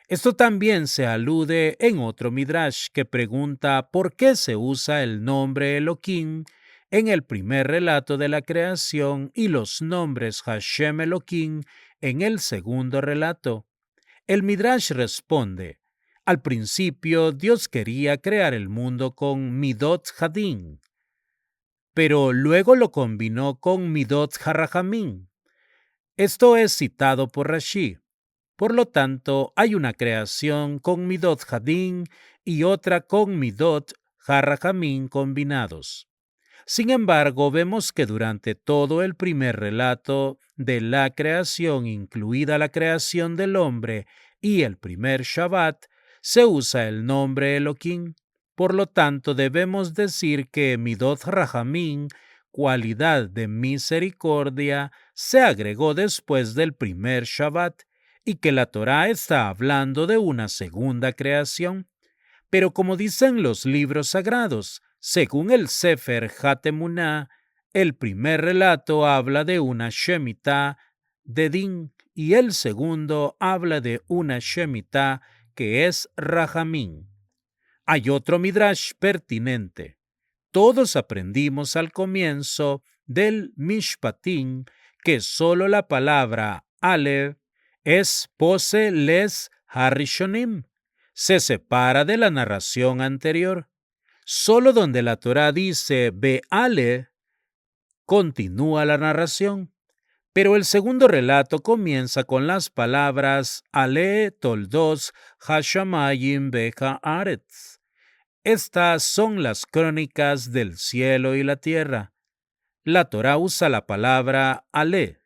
Esto también se alude en otro Midrash que pregunta por qué se usa el nombre Elohim en el primer relato de la creación y los nombres Hashem Elohim en el segundo relato. El Midrash responde, al principio Dios quería crear el mundo con Midot Hadin, pero luego lo combinó con Midot Harahamim. Esto es citado por Rashi. Por lo tanto, hay una creación con Midot Hadin y otra con Midot Harahamim combinados. Sin embargo, vemos que durante todo el primer relato de la creación, incluida la creación del hombre y el primer Shabbat, se usa el nombre Elohim. Por lo tanto, debemos decir que Midot Rahamim, cualidad de misericordia, se agregó después del primer Shabbat y que la Torá está hablando de una segunda creación. Pero como dicen los libros sagrados, según el Sefer Hatemuná, el primer relato habla de una Shemitah de Din y el segundo habla de una Shemitah que es Rahamim. Hay otro midrash pertinente. Todos aprendimos al comienzo del Mishpatim que solo la palabra Alev es pose les harishonim. Se separa de la narración anterior. Solo donde la Torá dice Be'ale continúa la narración. Pero el segundo relato comienza con las palabras Ale toldos hashamayim haaretz. Estas son las crónicas del cielo y la tierra. La Torá usa la palabra Ale.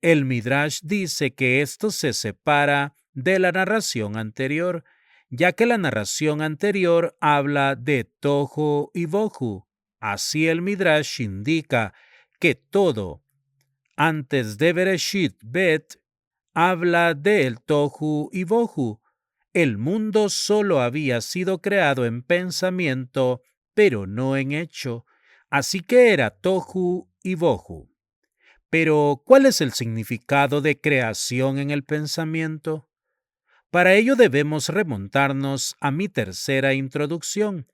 El Midrash dice que esto se separa de la narración anterior, ya que la narración anterior habla de Tohu y Bohu. Así el Midrash indica que todo antes de Bereshit Bet habla del Tohu y Bohu. El mundo solo había sido creado en pensamiento, pero no en hecho, así que era Tohu y Bohu. Pero, ¿cuál es el significado de creación en el pensamiento? Para ello debemos remontarnos a mi tercera introducción.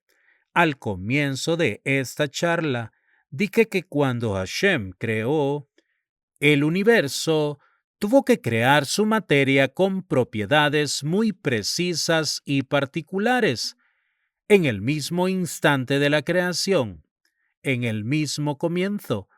Al comienzo de esta charla, dije que cuando Hashem creó el universo, tuvo que crear su materia con propiedades muy precisas y particulares. En el mismo instante de la creación, en el mismo comienzo,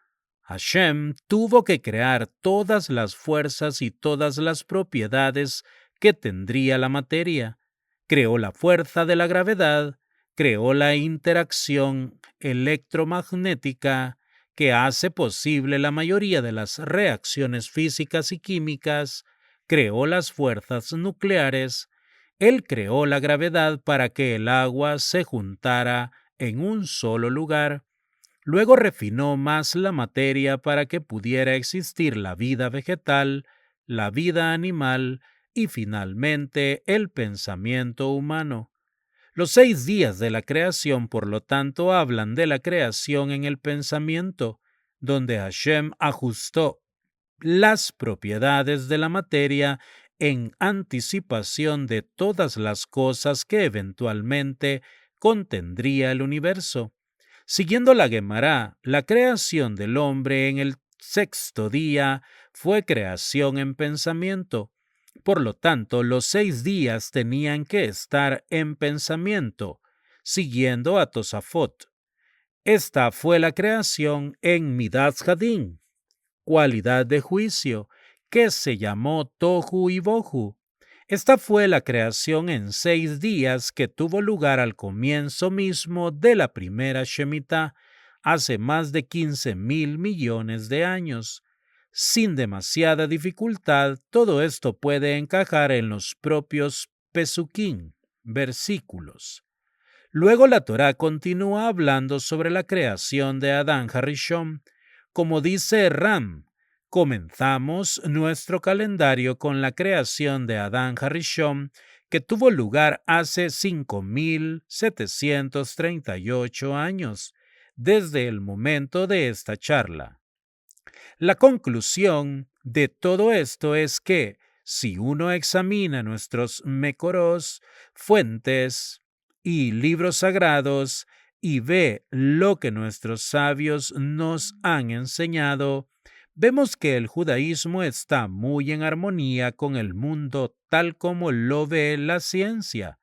Hashem tuvo que crear todas las fuerzas y todas las propiedades que tendría la materia. Creó la fuerza de la gravedad, creó la interacción electromagnética que hace posible la mayoría de las reacciones físicas y químicas, creó las fuerzas nucleares. Él creó la gravedad para que el agua se juntara en un solo lugar. Luego refinó más la materia para que pudiera existir la vida vegetal, la vida animal y finalmente el pensamiento humano. Los 6 días de la creación, por lo tanto, hablan de la creación en el pensamiento, donde Hashem ajustó las propiedades de la materia en anticipación de todas las cosas que eventualmente contendría el universo. Siguiendo la Guemará, la creación del hombre en el 6º día fue creación en pensamiento. Por lo tanto, los 6 días tenían que estar en pensamiento, siguiendo a Tosafot. Esta fue la creación en Midat Hadin, cualidad de juicio, que se llamó Tohu y Bohu. Esta fue la creación en 6 días que tuvo lugar al comienzo mismo de la primera Shemitah, hace más de 15,000 millones de años. Sin demasiada dificultad, todo esto puede encajar en los propios Pesukim, versículos. Luego la Torá continúa hablando sobre la creación de Adán Harishon. Como dice Ram, comenzamos nuestro calendario con la creación de Adán Harishon, que tuvo lugar hace 5,738 años, desde el momento de esta charla. La conclusión de todo esto es que, si uno examina nuestros Mekoros, fuentes y libros sagrados, y ve lo que nuestros sabios nos han enseñado, vemos que el judaísmo está muy en armonía con el mundo tal como lo ve la ciencia.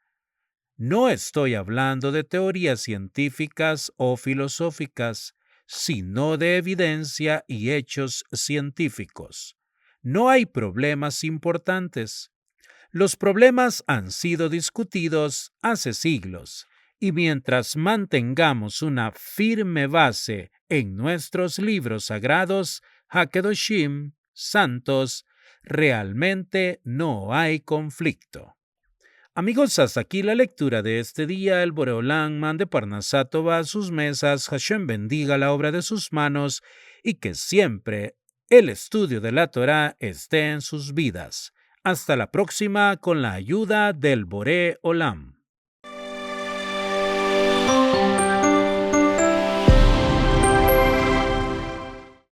No estoy hablando de teorías científicas o filosóficas, sino de evidencia y hechos científicos. No hay problemas importantes. Los problemas han sido discutidos hace siglos Y mientras mantengamos una firme base en nuestros libros sagrados, Hakedoshim, santos, realmente no hay conflicto. Amigos, hasta aquí la lectura de este día. El Boreolán mande Parnasá Tová a sus mesas, Hashem bendiga la obra de sus manos y que siempre el estudio de la Torá esté en sus vidas. Hasta la próxima con la ayuda del Boré Olam.